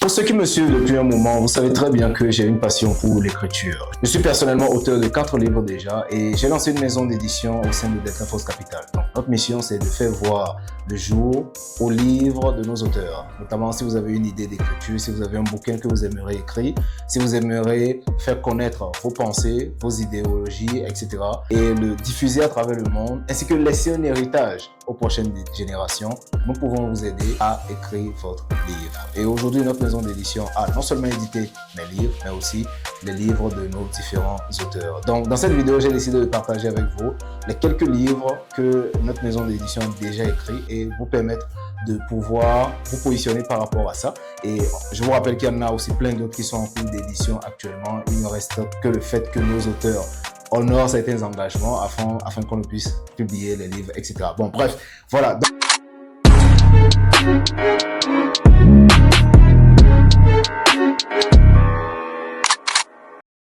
Pour ceux qui me suivent depuis un moment, vous savez très bien que j'ai une passion pour l'écriture. Je suis personnellement auteur de 4 livres déjà et j'ai lancé une maison d'édition au sein de Delta Force Capital. Donc, notre mission, c'est de faire voir le jour aux livres de nos auteurs. Notamment si vous avez une idée d'écriture, si vous avez un bouquin que vous aimeriez écrire, si vous aimeriez faire connaître vos pensées, vos idéologies, etc. et le diffuser à travers le monde, ainsi que laisser un héritage aux prochaines générations, nous pouvons vous aider à écrire votre livre. Et aujourd'hui, notre maison d'édition a non seulement édité mes livres, mais aussi les livres de nos différents auteurs. Donc, dans cette vidéo, j'ai décidé de partager avec vous les quelques livres que notre maison d'édition a déjà écrits et vous permettre de pouvoir vous positionner par rapport à ça. Et je vous rappelle qu'il y en a aussi plein d'autres qui sont en cours d'édition actuellement. Il ne reste que le fait que nos auteurs honorent certains engagements afin qu'on puisse publier les livres, etc. Bon, bref, voilà.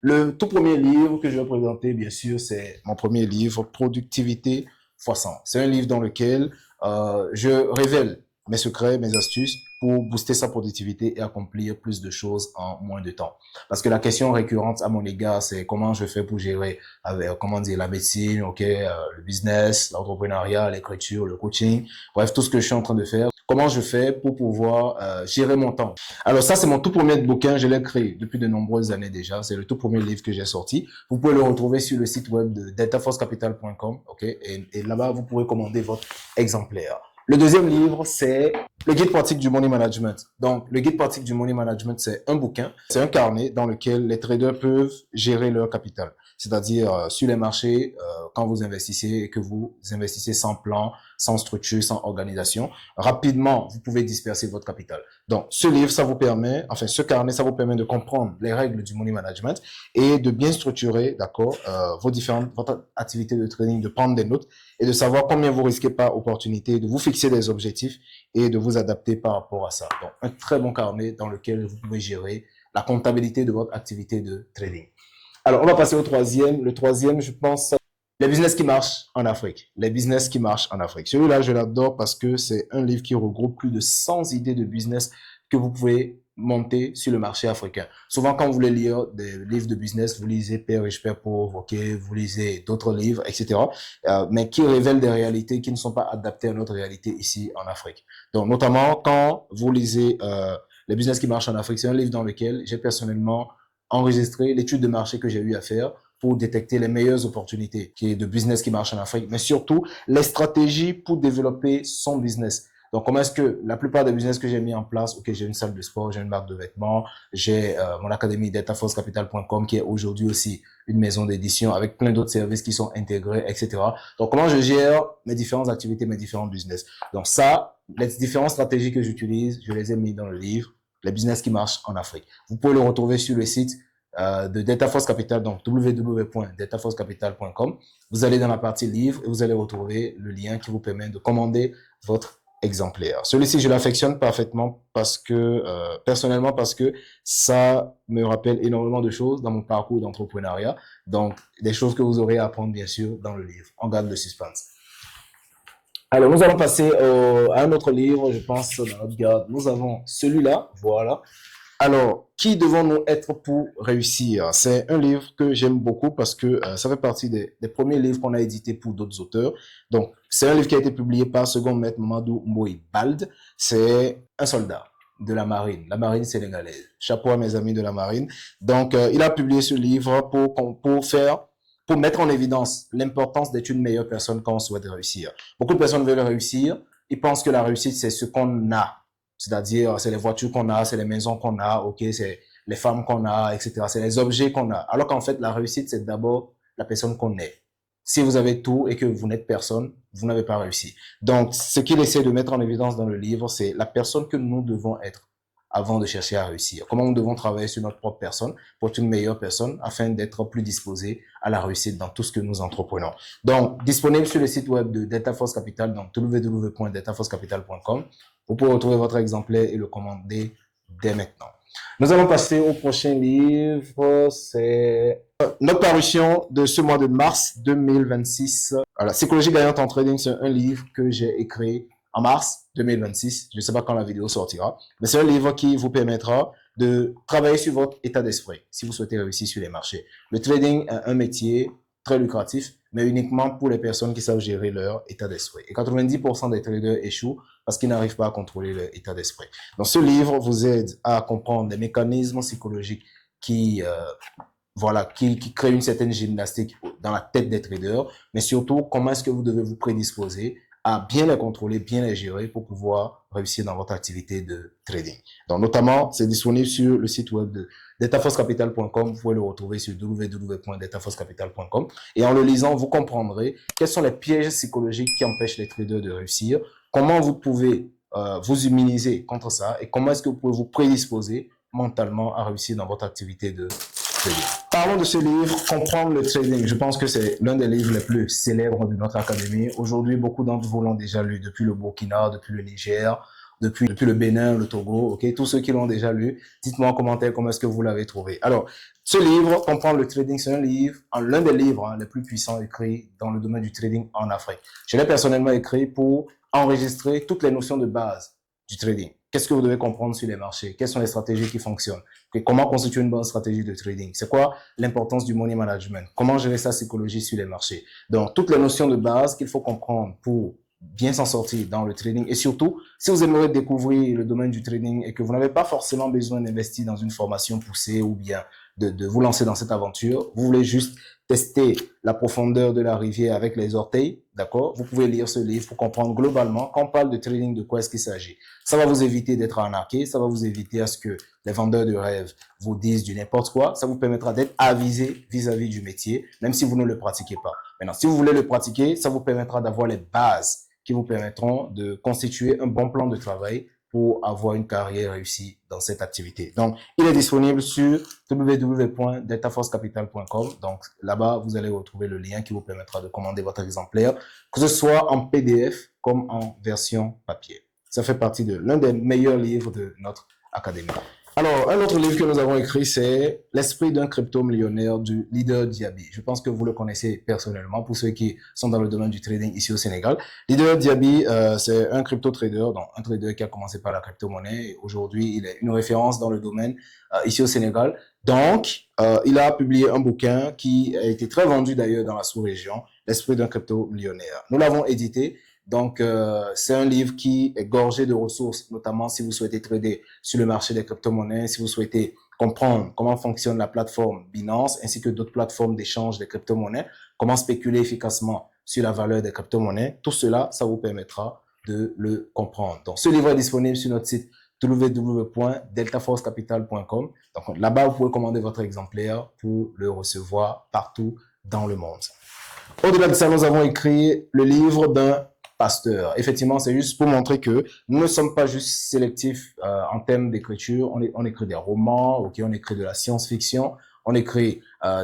Le tout premier livre que je vais présenter, bien sûr, c'est mon premier livre, Productivité x100. C'est un livre dans lequel je révèle mes secrets, mes astuces pour booster sa productivité et accomplir plus de choses en moins de temps. Parce que la question récurrente à mon égard, c'est comment je fais pour gérer avec, comment dire, la médecine, le business, l'entrepreneuriat, l'écriture, le coaching, bref, tout ce que je suis en train de faire. Comment je fais pour pouvoir gérer mon temps? Alors ça, c'est mon tout premier bouquin. Je l'ai écrit depuis de nombreuses années déjà. C'est le tout premier livre que j'ai sorti. Vous pouvez le retrouver sur le site web de deltaforcecapital.com. Et là-bas, vous pourrez commander votre exemplaire. Le deuxième livre, c'est le guide pratique du money management. Donc, le guide pratique du money management, c'est un bouquin. C'est un carnet dans lequel les traders peuvent gérer leur capital. C'est-à-dire, sur les marchés, quand vous investissez et que vous investissez sans plan, sans structure, sans organisation, rapidement, vous pouvez disperser votre capital. Donc, ce livre, ça vous permet, enfin, ce carnet, ça vous permet de comprendre les règles du money management et de bien structurer, d'accord, votre activité de trading, de prendre des notes et de savoir combien vous risquez par opportunité, de vous fixer des objectifs et de vous adapter par rapport à ça. Donc, un très bon carnet dans lequel vous pouvez gérer la comptabilité de votre activité de trading. Alors, on va passer au troisième. Le troisième, je pense, les business qui marchent en Afrique. Les business qui marchent en Afrique. Celui-là, je l'adore parce que c'est un livre qui regroupe plus de 100 idées de business que vous pouvez monter sur le marché africain. Souvent, quand vous voulez lire des livres de business, vous lisez Père riche, Père pauvre, vous lisez d'autres livres, etc. Mais qui révèlent des réalités qui ne sont pas adaptées à notre réalité ici en Afrique. Donc, notamment, quand vous lisez les business qui marchent en Afrique, c'est un livre dans lequel j'ai personnellement enregistré l'étude de marché que j'ai eu à faire pour détecter les meilleures opportunités de business qui marchent en Afrique, mais surtout les stratégies pour développer son business. Donc, comment est-ce que la plupart des business que j'ai mis en place, j'ai une salle de sport, j'ai une marque de vêtements, j'ai mon académie deltaforcecapital.com qui est aujourd'hui aussi une maison d'édition avec plein d'autres services qui sont intégrés, etc. Donc, comment je gère mes différentes activités, mes différents business. Donc, ça, les différentes stratégies que j'utilise, je les ai mis dans le livre, les business qui marchent en Afrique. Vous pouvez le retrouver sur le site de Delta Force Capital, donc www.deltaforcecapital.com. Vous allez dans la partie livre et vous allez retrouver le lien qui vous permet de commander votre exemplaire. Celui-ci, je l'affectionne parfaitement parce que, personnellement, parce que ça me rappelle énormément de choses dans mon parcours d'entrepreneuriat. Donc, des choses que vous aurez à apprendre, bien sûr, dans le livre. On garde le suspense. Alors, nous allons passer à un autre livre, je pense, dans notre garde. Nous avons celui-là, voilà. Alors, qui devons-nous être pour réussir? C'est un livre que j'aime beaucoup parce que ça fait partie des premiers livres qu'on a édités pour d'autres auteurs. Donc, c'est un livre qui a été publié par second maître Mamadou Mboyi Bald. C'est un soldat de la marine sénégalaise. Chapeau à mes amis de la marine. Donc, il a publié ce livre pour mettre en évidence l'importance d'être une meilleure personne quand on souhaite réussir. Beaucoup de personnes veulent réussir. Ils pensent que la réussite, c'est ce qu'on a. C'est-à-dire, c'est les voitures qu'on a, c'est les maisons qu'on a, c'est les femmes qu'on a, etc. C'est les objets qu'on a. Alors qu'en fait, la réussite, c'est d'abord la personne qu'on est. Si vous avez tout et que vous n'êtes personne, vous n'avez pas réussi. Donc, ce qu'il essaie de mettre en évidence dans le livre, c'est la personne que nous devons être avant de chercher à réussir. Comment nous devons travailler sur notre propre personne pour être une meilleure personne afin d'être plus disposé à la réussite dans tout ce que nous entreprenons. Donc, disponible sur le site web de Delta Force Capital, donc www.deltaforcecapital.com. Vous pouvez retrouver votre exemplaire et le commander dès maintenant. Nous allons passer au prochain livre. C'est notre parution de ce mois de mars 2026. La psychologie gagnante en trading, c'est un livre que j'ai écrit en mars 2026. Je ne sais pas quand la vidéo sortira, mais c'est un livre qui vous permettra de travailler sur votre état d'esprit si vous souhaitez réussir sur les marchés. Le trading est un métier très lucratif, mais uniquement pour les personnes qui savent gérer leur état d'esprit. Et 90% des traders échouent parce qu'ils n'arrivent pas à contrôler leur état d'esprit. Donc, ce livre vous aide à comprendre les mécanismes psychologiques qui créent une certaine gymnastique dans la tête des traders, mais surtout, comment est-ce que vous devez vous prédisposer à bien les contrôler, bien les gérer pour pouvoir réussir dans votre activité de trading. Donc, notamment, c'est disponible sur le site web de dataforcecapital.com. Vous pouvez le retrouver sur www.dataforcecapital.com. Et en le lisant, vous comprendrez quels sont les pièges psychologiques qui empêchent les traders de réussir, comment vous pouvez vous immuniser contre ça et comment est-ce que vous pouvez vous prédisposer mentalement à réussir dans votre activité de trading. Parlons de ce livre, Comprendre le trading. Je pense que c'est l'un des livres les plus célèbres de notre académie. Aujourd'hui, beaucoup d'entre vous l'ont déjà lu, depuis le Burkina, depuis le Niger, depuis le Bénin, le Togo, ok? Tous ceux qui l'ont déjà lu, dites-moi en commentaire comment est-ce que vous l'avez trouvé. Alors, ce livre, Comprendre le trading, c'est l'un des livres les plus puissants écrits dans le domaine du trading en Afrique. Je l'ai personnellement écrit pour enregistrer toutes les notions de base du trading. Qu'est-ce que vous devez comprendre sur les marchés? Quelles sont les stratégies qui fonctionnent? Comment constituer une bonne stratégie de trading? C'est quoi l'importance du money management? Comment gérer sa psychologie sur les marchés? Donc, toutes les notions de base qu'il faut comprendre pour bien s'en sortir dans le trading. Et surtout, si vous aimeriez découvrir le domaine du trading et que vous n'avez pas forcément besoin d'investir dans une formation poussée ou bien de vous lancer dans cette aventure, vous voulez juste tester la profondeur de la rivière avec les orteils, d'accord? Vous pouvez lire ce livre pour comprendre globalement, quand on parle de trading, de quoi est-ce qu'il s'agit. Ça va vous éviter d'être arnaqué, ça va vous éviter à ce que les vendeurs de rêves vous disent du n'importe quoi, ça vous permettra d'être avisé vis-à-vis du métier, même si vous ne le pratiquez pas. Maintenant, si vous voulez le pratiquer, ça vous permettra d'avoir les bases qui vous permettront de constituer un bon plan de travail pour avoir une carrière réussie dans cette activité. Donc, il est disponible sur www.dataforcecapital.com. Donc, là-bas, vous allez retrouver le lien qui vous permettra de commander votre exemplaire, que ce soit en PDF comme en version papier. Ça fait partie de l'un des meilleurs livres de notre académie. Alors, un autre livre que nous avons écrit, c'est L'esprit d'un crypto-millionnaire du leader Diaby. Je pense que vous le connaissez personnellement pour ceux qui sont dans le domaine du trading ici au Sénégal. Leader Diaby, c'est un crypto-trader, donc un trader qui a commencé par la crypto-monnaie. Aujourd'hui, il est une référence dans le domaine ici au Sénégal. Donc, il a publié un bouquin qui a été très vendu d'ailleurs dans la sous-région, L'esprit d'un crypto-millionnaire. Nous l'avons édité. Donc, c'est un livre qui est gorgé de ressources, notamment si vous souhaitez trader sur le marché des crypto-monnaies, si vous souhaitez comprendre comment fonctionne la plateforme Binance, ainsi que d'autres plateformes d'échange des crypto-monnaies, comment spéculer efficacement sur la valeur des crypto-monnaies. Tout cela, ça vous permettra de le comprendre. Donc, ce livre est disponible sur notre site www.deltaforcecapital.com. Donc, là-bas, vous pouvez commander votre exemplaire pour le recevoir partout dans le monde. Au-delà de ça, nous avons écrit le livre d'un pasteur. Effectivement, c'est juste pour montrer que nous ne sommes pas juste sélectifs en termes d'écriture. On écrit des romans, okay, on écrit de la science-fiction, on écrit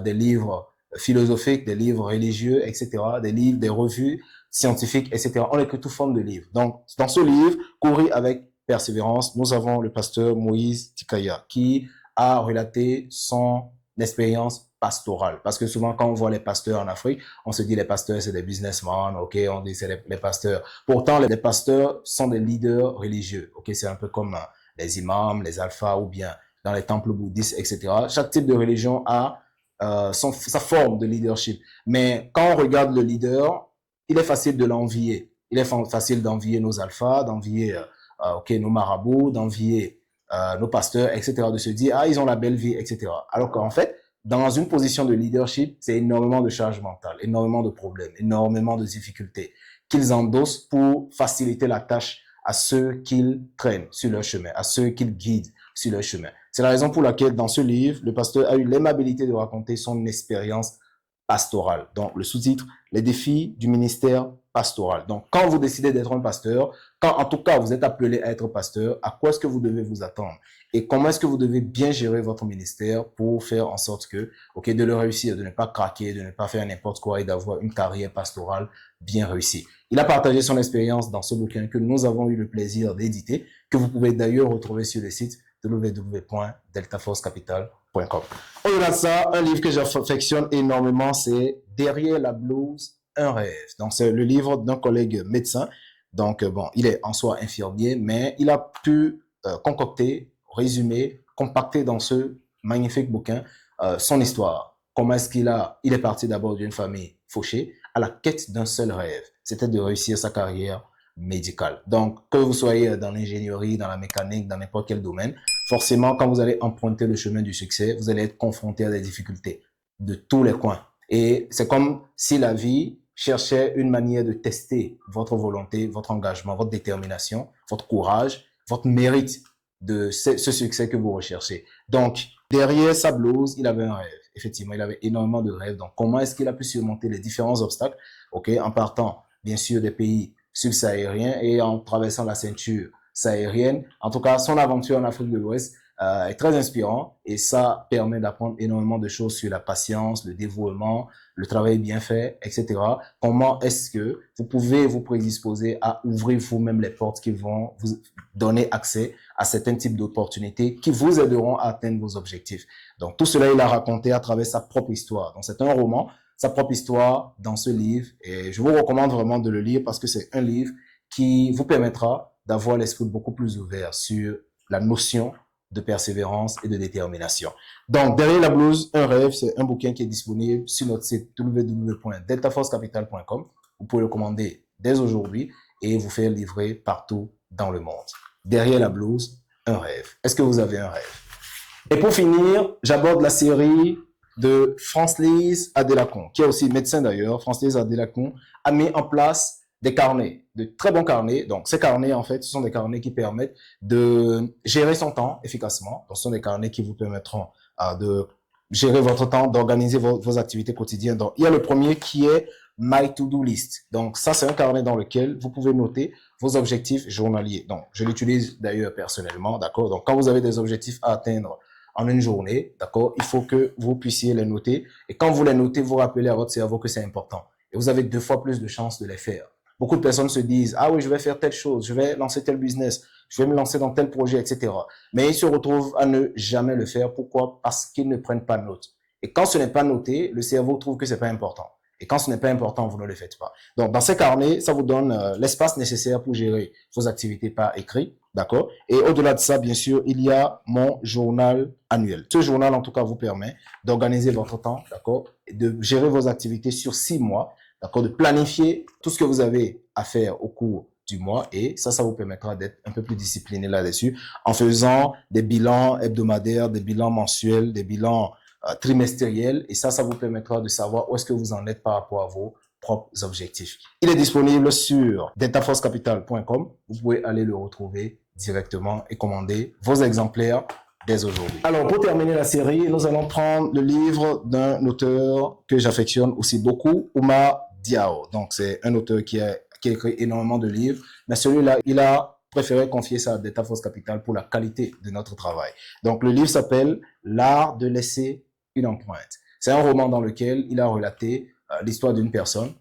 des livres philosophiques, des livres religieux, etc., des livres, des revues scientifiques, etc. On écrit toute forme de livres. Donc, dans ce livre, Courir avec persévérance, nous avons le pasteur Moïse Tikaya qui a relaté son expérience pastorale. Parce que souvent, quand on voit les pasteurs en Afrique, on se dit les pasteurs, c'est des businessmen, ok, on dit c'est les pasteurs. Pourtant, les pasteurs sont des leaders religieux, ok, c'est un peu comme les imams, les alphas ou bien dans les temples bouddhistes, etc. Chaque type de religion a sa forme de leadership. Mais quand on regarde le leader, il est facile de l'envier. Il est facile d'envier nos alphas, d'envier nos marabouts, d'envier nos pasteurs, etc., de se dire, ah, ils ont la belle vie, etc. Alors qu'en fait, dans une position de leadership, c'est énormément de charge mentale, énormément de problèmes, énormément de difficultés qu'ils endossent pour faciliter la tâche à ceux qu'ils traînent sur leur chemin, à ceux qu'ils guident sur leur chemin. C'est la raison pour laquelle, dans ce livre, le pasteur a eu l'aimabilité de raconter son expérience pastorale. Donc, le sous-titre, les défis du ministère pastoral. Donc, quand vous décidez d'être un pasteur, quand en tout cas vous êtes appelé à être pasteur, à quoi est-ce que vous devez vous attendre? Et comment est-ce que vous devez bien gérer votre ministère pour faire en sorte que, ok, de le réussir, de ne pas craquer, de ne pas faire n'importe quoi et d'avoir une carrière pastorale bien réussie. Il a partagé son expérience dans ce bouquin que nous avons eu le plaisir d'éditer, que vous pouvez d'ailleurs retrouver sur le site www.deltaforcecapital.com. Au-delà de ça, un livre que j'affectionne énormément, c'est Derrière la blouse, un rêve. Donc, c'est le livre d'un collègue médecin, Donc, bon, il est en soi infirmier, mais il a pu concocter, résumer, compacter dans ce magnifique bouquin son histoire. Comment est-ce il est parti d'abord d'une famille fauchée à la quête d'un seul rêve. C'était de réussir sa carrière médicale. Donc, que vous soyez dans l'ingénierie, dans la mécanique, dans n'importe quel domaine, forcément, quand vous allez emprunter le chemin du succès, vous allez être confronté à des difficultés de tous les coins. Et c'est comme si la vie cherchait une manière de tester votre volonté, votre engagement, votre détermination, votre courage, votre mérite de ce succès que vous recherchez. Donc, derrière sa blouse, il avait un rêve. Effectivement, il avait énormément de rêves. Donc, comment est-ce qu'il a pu surmonter les différents obstacles, en partant, bien sûr, des pays subsahariens et en traversant la ceinture saharienne. En tout cas, son aventure en Afrique de l'Ouest est très inspirant et ça permet d'apprendre énormément de choses sur la patience, le dévouement, le travail bien fait, etc. Comment est-ce que vous pouvez vous prédisposer à ouvrir vous-même les portes qui vont vous donner accès à certains types d'opportunités qui vous aideront à atteindre vos objectifs. Donc, tout cela, il a raconté à travers sa propre histoire. Donc, c'est un roman, sa propre histoire dans ce livre et je vous recommande vraiment de le lire parce que c'est un livre qui vous permettra d'avoir l'esprit beaucoup plus ouvert sur la notion de persévérance et de détermination. Donc, Derrière la blouse, un rêve, c'est un bouquin qui est disponible sur notre site www.deltaforcecapital.com. Vous pouvez le commander dès aujourd'hui et vous faire livrer partout dans le monde. Derrière la blouse, un rêve. Est-ce que vous avez un rêve? Et pour finir, j'aborde la série de Francelise Adélakon, qui est aussi médecin d'ailleurs. Francelise Adélakon a mis en place des carnets, de très bons carnets. Donc, ces carnets, en fait, ce sont des carnets qui permettent de gérer son temps efficacement. Donc, ce sont des carnets qui vous permettront de gérer votre temps, d'organiser vos activités quotidiennes. Donc, il y a le premier qui est My To-Do List. Donc, ça, c'est un carnet dans lequel vous pouvez noter vos objectifs journaliers. Donc, je l'utilise d'ailleurs personnellement, d'accord? Donc, quand vous avez des objectifs à atteindre en une journée, d'accord, il faut que vous puissiez les noter. Et quand vous les notez, vous rappelez à votre cerveau que c'est important. Et vous avez 2 fois plus de chances de les faire. Beaucoup de personnes se disent, ah oui, je vais faire telle chose, je vais lancer tel business, je vais me lancer dans tel projet, etc. Mais ils se retrouvent à ne jamais le faire. Pourquoi? Parce qu'ils ne prennent pas note. Et quand ce n'est pas noté, le cerveau trouve que c'est pas important. Et quand ce n'est pas important, vous ne le faites pas. Donc, dans ces carnets, ça vous donne l'espace nécessaire pour gérer vos activités par écrit, d'accord? Et au-delà de ça, bien sûr, il y a mon journal annuel. Ce journal, en tout cas, vous permet d'organiser votre temps, d'accord? Et de gérer vos activités sur 6 mois, d'accord? De planifier tout ce que vous avez à faire au cours du mois et ça vous permettra d'être un peu plus discipliné là-dessus en faisant des bilans hebdomadaires, des bilans mensuels, des bilans trimestriels et ça vous permettra de savoir où est-ce que vous en êtes par rapport à vos propres objectifs. Il est disponible sur deltaforcecapital.com. Vous pouvez aller le retrouver directement et commander vos exemplaires dès aujourd'hui. Alors, pour terminer la série, nous allons prendre le livre d'un auteur que j'affectionne aussi beaucoup, Oumar Diao. Donc, c'est un auteur qui a écrit énormément de livres, mais celui-là, il a préféré confier ça à Delta Force Capital pour la qualité de notre travail. Donc, le livre s'appelle L'art de laisser une empreinte. C'est un roman dans lequel il a relaté l'histoire d'une personne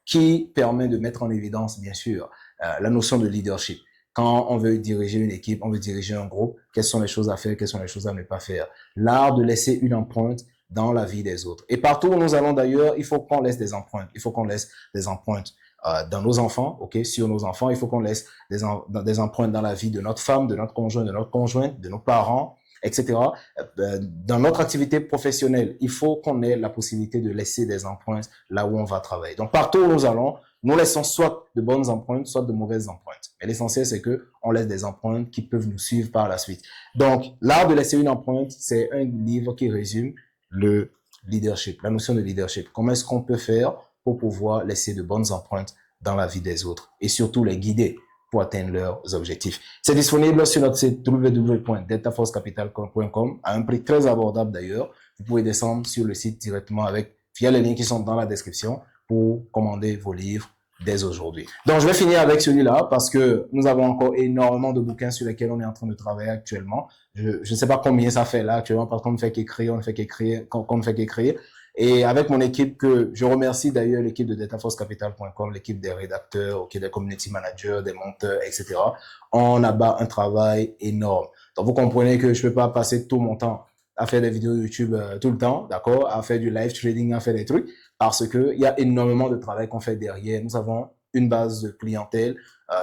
qui permet de mettre en évidence, bien sûr, la notion de leadership. Quand on veut diriger une équipe, on veut diriger un groupe, quelles sont les choses à faire, quelles sont les choses à ne pas faire. L'art de laisser une empreinte dans la vie des autres. Et partout où nous allons d'ailleurs, il faut qu'on laisse des empreintes. Il faut qu'on laisse des empreintes dans nos enfants, sur nos enfants. Il faut qu'on laisse des empreintes dans la vie de notre femme, de notre conjoint, de notre conjointe, de nos parents, etc. Dans notre activité professionnelle, il faut qu'on ait la possibilité de laisser des empreintes là où on va travailler. Donc, partout où nous allons, nous laissons soit de bonnes empreintes, soit de mauvaises empreintes. Mais l'essentiel, c'est que on laisse des empreintes qui peuvent nous suivre par la suite. Donc, l'art de laisser une empreinte, c'est un livre qui résume le leadership, la notion de leadership. Comment est-ce qu'on peut faire pour pouvoir laisser de bonnes empreintes dans la vie des autres et surtout les guider pour atteindre leurs objectifs. C'est disponible sur notre site www.deltaforcecapital.com à un prix très abordable d'ailleurs. Vous pouvez descendre sur le site directement via les liens qui sont dans la description pour commander vos livres dès aujourd'hui. Donc, je vais finir avec celui-là parce que nous avons encore énormément de bouquins sur lesquels on est en train de travailler actuellement. Je ne sais pas combien ça fait là actuellement parce qu'on ne fait qu'écrire, on ne fait qu'écrire. Et avec mon équipe que je remercie d'ailleurs l'équipe de DeltaForceCapital.com, l'équipe des rédacteurs, des community managers, des monteurs, etc. On abat un travail énorme. Donc vous comprenez que je peux pas passer tout mon temps à faire des vidéos YouTube tout le temps, d'accord, à faire du live trading, à faire des trucs, parce que il y a énormément de travail qu'on fait derrière. Nous avons une base de clientèle,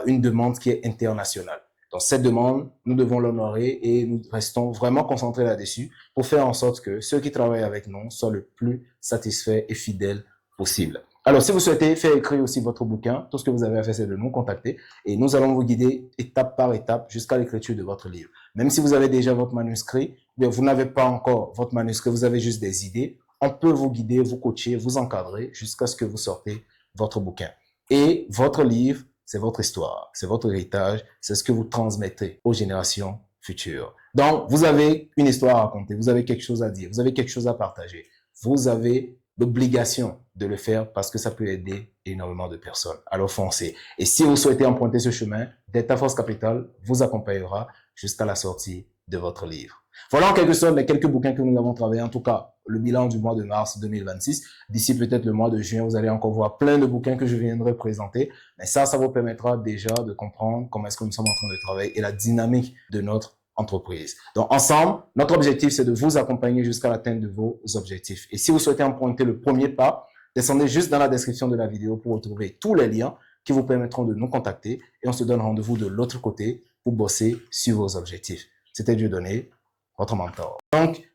une demande qui est internationale. Donc, cette demande, nous devons l'honorer et nous restons vraiment concentrés là-dessus pour faire en sorte que ceux qui travaillent avec nous soient le plus satisfaits et fidèles possible. Alors, si vous souhaitez faire écrire aussi votre bouquin, tout ce que vous avez à faire, c'est de nous contacter et nous allons vous guider étape par étape jusqu'à l'écriture de votre livre. Même si vous avez déjà votre manuscrit, ou vous n'avez pas encore votre manuscrit, vous avez juste des idées, on peut vous guider, vous coacher, vous encadrer jusqu'à ce que vous sortez votre bouquin. Et votre livre, c'est votre histoire, c'est votre héritage, c'est ce que vous transmettez aux générations futures. Donc, vous avez une histoire à raconter, vous avez quelque chose à dire, vous avez quelque chose à partager. Vous avez l'obligation de le faire parce que ça peut aider énormément de personnes. Alors foncez. Et si vous souhaitez emprunter ce chemin, Delta Force Capital vous accompagnera jusqu'à la sortie de votre livre. Voilà en quelque sorte les quelques bouquins que nous avons travaillés. En tout cas, le bilan du mois de mars 2026. D'ici peut-être le mois de juin, vous allez encore voir plein de bouquins que je viendrai présenter. Mais ça vous permettra déjà de comprendre comment est-ce que nous sommes en train de travailler et la dynamique de notre entreprise. Donc, ensemble, notre objectif, c'est de vous accompagner jusqu'à l'atteinte de vos objectifs. Et si vous souhaitez emprunter le premier pas, descendez juste dans la description de la vidéo pour retrouver tous les liens qui vous permettront de nous contacter et on se donne rendez-vous de l'autre côté pour bosser sur vos objectifs. C'était Dieudonné, votre mentor. Donc,